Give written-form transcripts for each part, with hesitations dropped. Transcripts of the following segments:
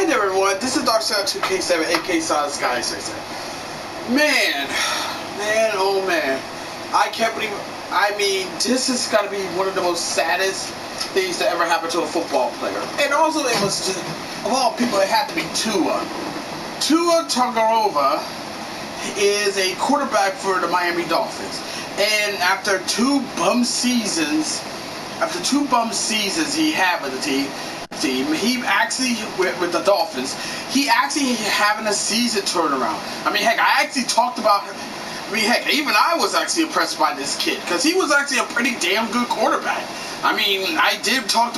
Hi there, everyone. This is Dark2K7, aka Solid Sky 6. Man, oh man. I can't believe. I mean, this has got to be one of the most saddest things that ever happened to a football player. And also, it was just, of all people, it had to be Tua. Tua Tagovailoa is a quarterback for the Miami Dolphins. And after two bum seasons he had with the team, he actually, with the Dolphins, he actually having a season turnaround. I mean, heck, I actually talked about him. I mean, heck, even I was actually impressed by this kid, because he was actually a pretty damn good quarterback. I mean, I actually did talk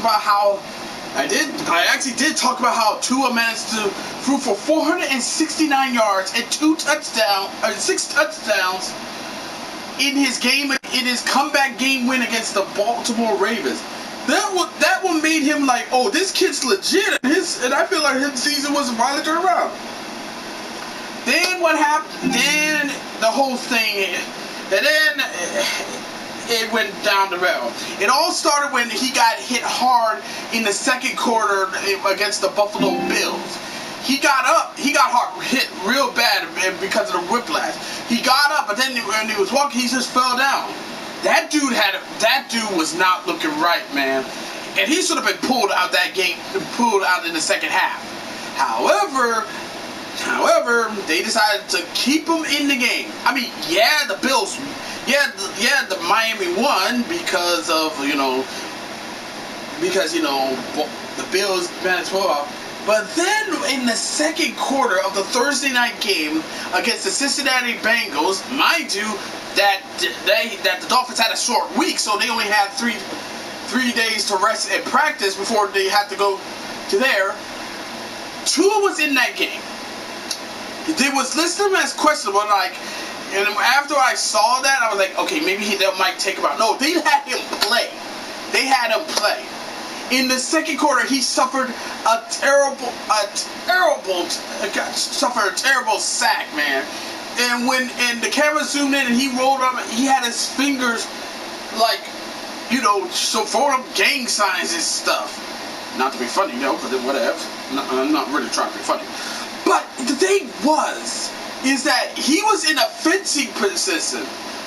about how Tua managed to throw for 469 yards and 6 touchdowns in his comeback game win against the Baltimore Ravens. That one made him like, oh, this kid's legit, and I feel like his season was finally turned around. Then what happened? Then the whole thing, and then it went down the rail. It all started when he got hit hard in the second quarter against the Buffalo Bills. He got hit real bad because of the whiplash. He got up, but then when he was walking, he just fell down. That dude was not looking right, man, and he should have been pulled out in the second half. However, they decided to keep him in the game. I mean, yeah, the Bills, the Miami won because the Bills managed to pull off. But then in the second quarter of the Thursday night game against the Cincinnati Bengals, mind you, that the Dolphins had a short week, so they only had three days to rest and practice before they had to go to there. Tua was in that game. They was listed him as questionable, and after I saw that, I was like, okay, maybe they might take him out. No, they had him play. In the second quarter, he suffered a terrible sack, man. And the camera zoomed in and he rolled up, he had his fingers so throwing up gang signs and stuff. Not to be funny, but whatever. I'm not really trying to be funny. But the thing is that he was in a fencing position,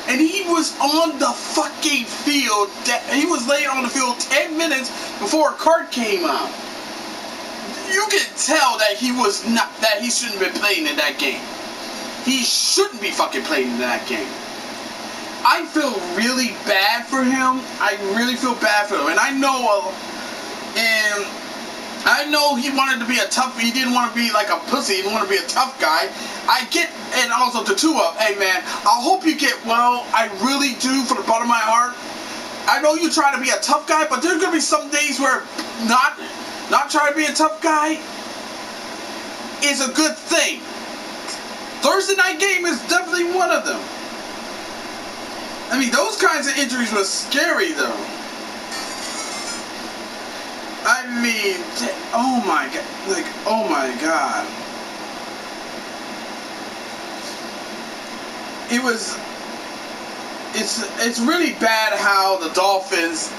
and he was on the fucking field. He was laying on the field 10 minutes before a cart came out. You can tell that he shouldn't be playing in that game. He shouldn't be fucking playing in that game. I feel really bad for him. And I know he wanted to be he didn't want to be like a pussy, he didn't want to be a tough guy. And also to Tua, hey man, I hope you get well. I really do, from the bottom of my heart. I know you try to be a tough guy, but there's going to be some days where not trying to be a tough guy is a good thing. Thursday night game is definitely one of them. I mean, those kinds of injuries were scary, though. I mean, oh my god. It's really bad how the Dolphins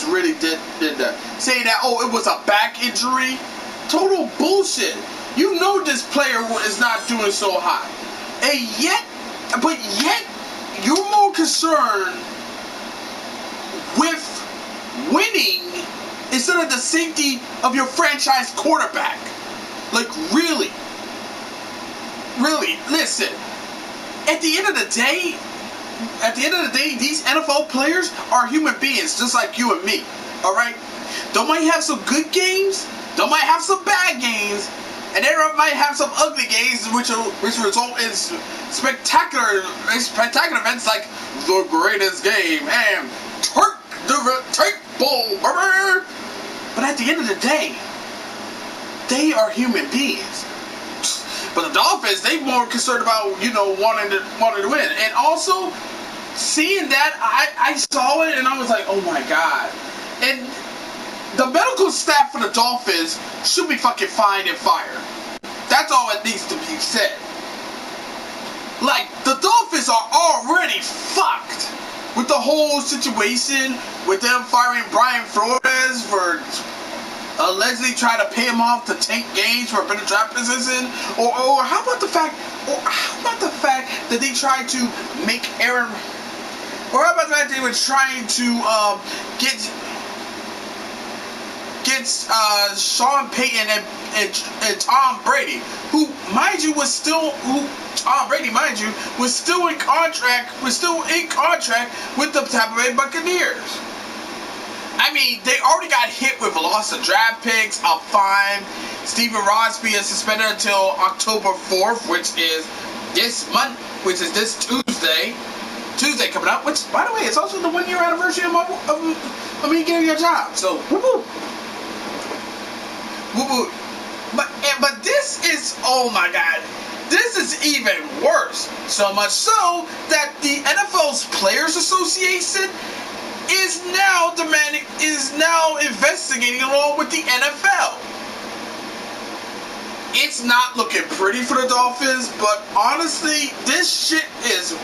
really did that. Saying that, oh, it was a back injury. Total bullshit. You know this player is not doing so hot. And yet you're more concerned with winning instead of the safety of your franchise quarterback. Like, really? Really, listen. At the end of the day, these NFL players are human beings just like you and me. Alright? They might have some good games, they might have some bad games, and they might have some ugly games which result in spectacular events like the greatest game and take bowl. But at the end of the day, they are human beings. But the Dolphins, they more concerned about wanting to win. And also, seeing that, I saw it and I was like, oh my god. And the medical staff for the Dolphins should be fucking fined and fired. That's all it needs to be said. Like, the Dolphins are already fucked with the whole situation with them firing Brian Flores for allegedly try to pay him off to tank games for a better draft position? Or how about the fact that they tried to make Aaron? Or how about the fact they were trying to get Sean Payton and Tom Brady, who, mind you, was still in contract with the Tampa Bay Buccaneers. I mean, they already got hit with a loss of draft picks, a fine. Stephen Rosby is suspended until October 4th, which is this Tuesday. Tuesday coming up, which, by the way, it's also the 1-year anniversary of me getting a job. So, woo-hoo. Woo-hoo. But this is, oh my God, this is even worse. So much so that the NFL's Players Association is now investigating along with the NFL. It's not looking pretty for the Dolphins, but honestly, this shit is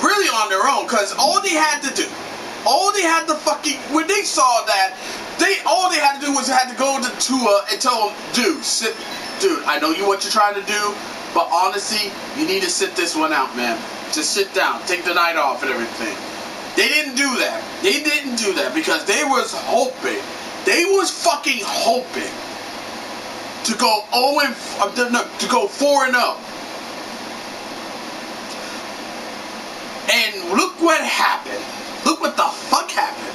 really on their own, because when they saw that, all they had to do was go to Tua and tell him, dude, I know what you're trying to do, but honestly, you need to sit this one out, man. Just sit down, take the night off and everything. They didn't do that. Because they was fucking hoping to go 4-0. And look what happened. Look what the fuck happened.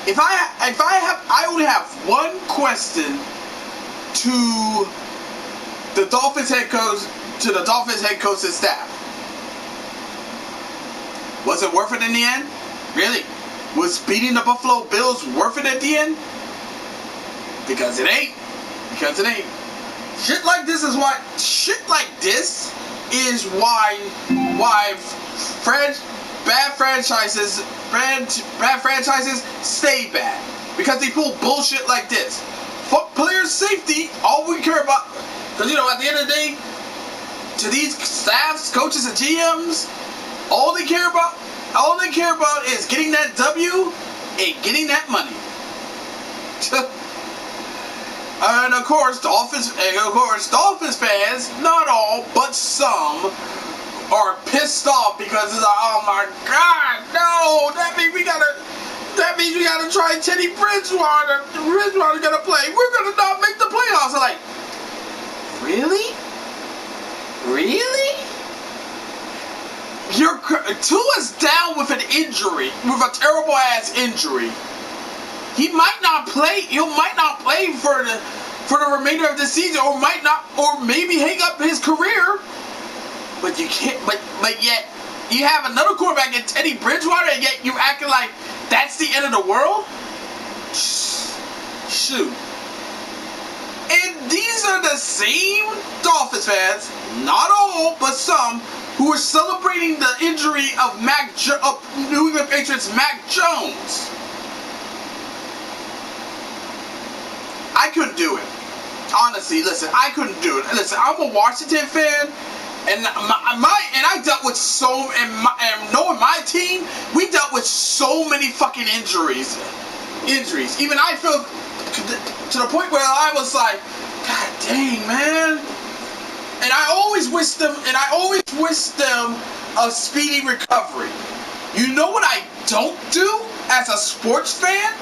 I only have one question to the Dolphins head coach and staff. Was it worth it in the end? Really? Was beating the Buffalo Bills worth it at the end? Because it ain't. Shit like this is why bad franchises stay bad. Because they pull bullshit like this. Fuck players' safety. All we care about, because at the end of the day, to these staffs, coaches, and GMs, all they care about is getting that W and getting that money. And of course, Dolphins fans, not all, but some, are pissed off because it's like, oh my God, no, that means we gotta try Teddy Bridgewater. Bridgewater's gonna play. We're gonna not make the playoffs. I'm like, really? Tua's down with an injury, with a terrible ass injury. He might not play. He might not play for the remainder of the season, or maybe hang up his career. But you can't. But yet you have another quarterback in Teddy Bridgewater, and yet you acting like that's the end of the world. Shoot. And these are the same Dolphins fans, not all, but some, who are celebrating the injury of New England Patriots' Mac Jones. I couldn't do it. Honestly, listen, I couldn't do it. Listen, I'm a Washington fan, and I dealt with knowing my team, we dealt with so many fucking injuries. Even I feel to the point where I was like, God dang, man. And I always wish them a speedy recovery. You know what I don't do as a sports fan?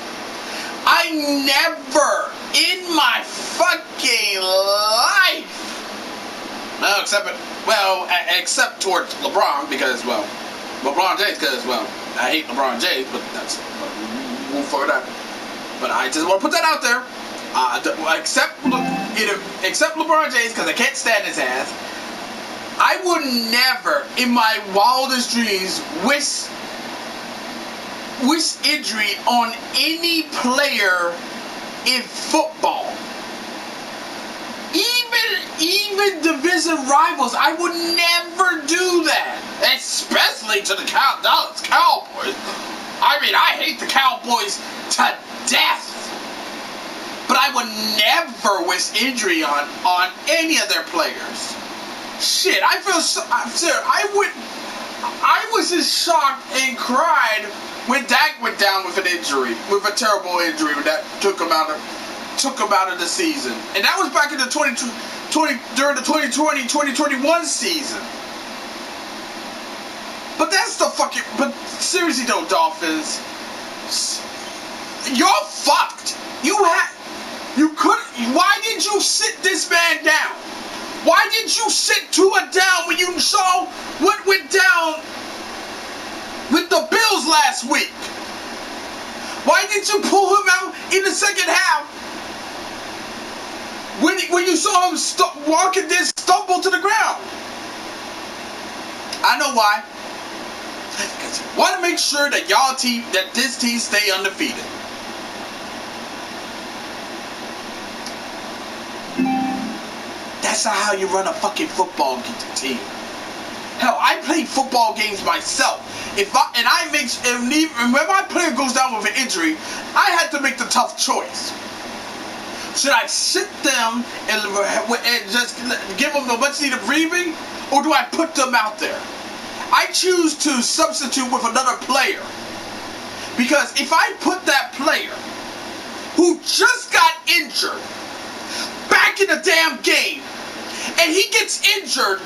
I never in my fucking life, except towards LeBron, because, LeBron James, I hate LeBron James, but that's, move forward that. But I just want to put that out there. Except LeBron James, because I can't stand his ass. I would never, in my wildest dreams, wish injury on any player in football. Even division rivals, I would never do that. Especially to the Dallas Cowboys. I mean, I hate the Cowboys to death. But I would never wish injury on any of their players. Shit, I was just shocked and cried when Dak went down with an injury, with a terrible injury that took him out of took them out of the season. And that was back in the during the 2020-2021 season. But that's the fucking... But seriously though, Dolphins, you're fucked. You could... Why did you sit this man down? Why did you sit Tua down when you saw what went down with the Bills last week? Why did you pull him out in the second half when you saw him walking this stumble to the ground? I know why. Because you want to make sure that this team stay undefeated. That's not how you run a fucking football team. Hell, I played football games myself. When my player goes down with an injury, I had to make the tough choice. Should I sit them and just give them the much needed breathing, or do I put them out there? I choose to substitute with another player, because if I put that player who just got injured back in the damn game, and he gets injured,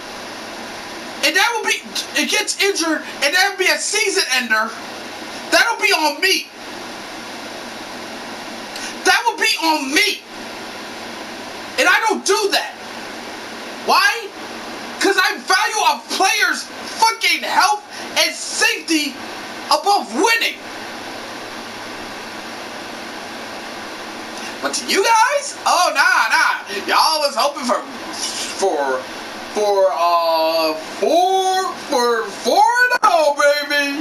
and that will be a season ender, that'll be on me. That will be on me. And I don't do that. Why? Because I value a player's fucking health and safety above winning. But to you guys, oh nah. Y'all was hoping for 4-0, baby.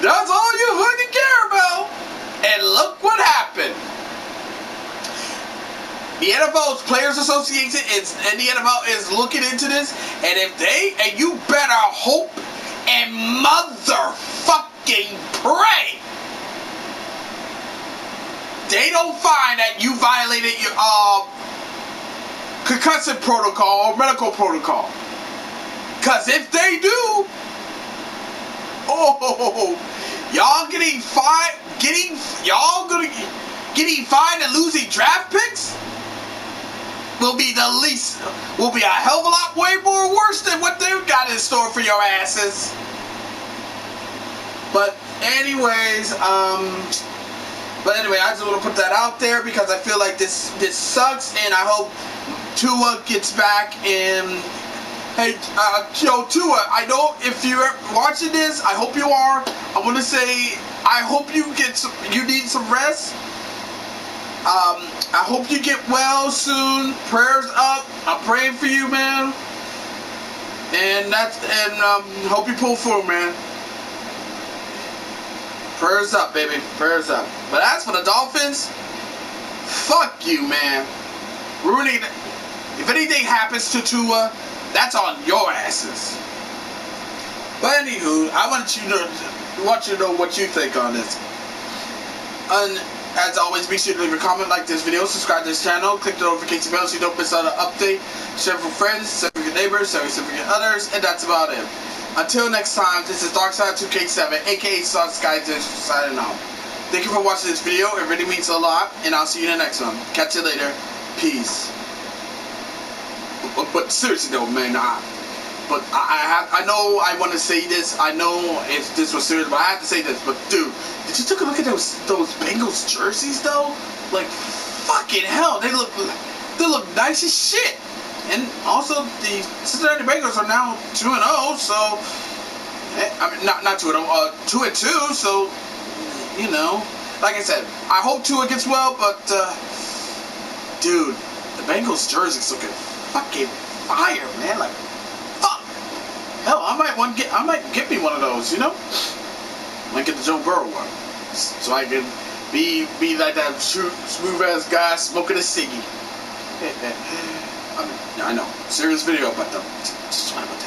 That's all you fucking care about. And look what happened. The NFL's Players Association and the NFL is looking into this, and you better hope and motherfucking pray they don't find that you violated your concussion protocol or medical protocol. Cause if they do, y'all getting fined and losing draft picks will be a hell of a lot way more worse than what they've got in store for your asses. But anyways, I just want to put that out there because I feel like this sucks, and I hope Tua gets back. And hey, Tua, I know if you're watching this, I hope you are. I want to say I hope you need some rest. I hope you get well soon. Prayers up. I'm praying for you, man. And hope you pull through, man. Prayers up, baby. Prayers up. But as for the Dolphins, fuck you, man. Ruining. If anything happens to Tua, that's on your asses. But anywho, I want you to know what you think on this. And as always, be sure to leave a comment, like this video, subscribe to this channel, click the notification bell so you don't miss out on an update. Share with friends, share with your neighbors, share with others, and that's about it. Until next time, this is Darkside2K7, aka Sun Sky Dish, signing out. Thank you for watching this video. It really means a lot, and I'll see you in the next one. Catch you later. Peace. But seriously though, man, I know I want to say this. I know this was serious, but I have to say this. But dude, did you take a look at those Bengals jerseys though? Like fucking hell, they look nice as shit. And also the Cincinnati Bengals are now 2-0, so I mean not 2-0, 2-2. So you know, like I said, I hope Tua gets well, but dude, the Bengals jerseys looking fucking fire, man. Like fuck. Hell, I might get me one of those, you know? Might get the Joe Burrow one, so I can be like that smooth ass guy smoking a ciggy. I know, serious video, but just trying to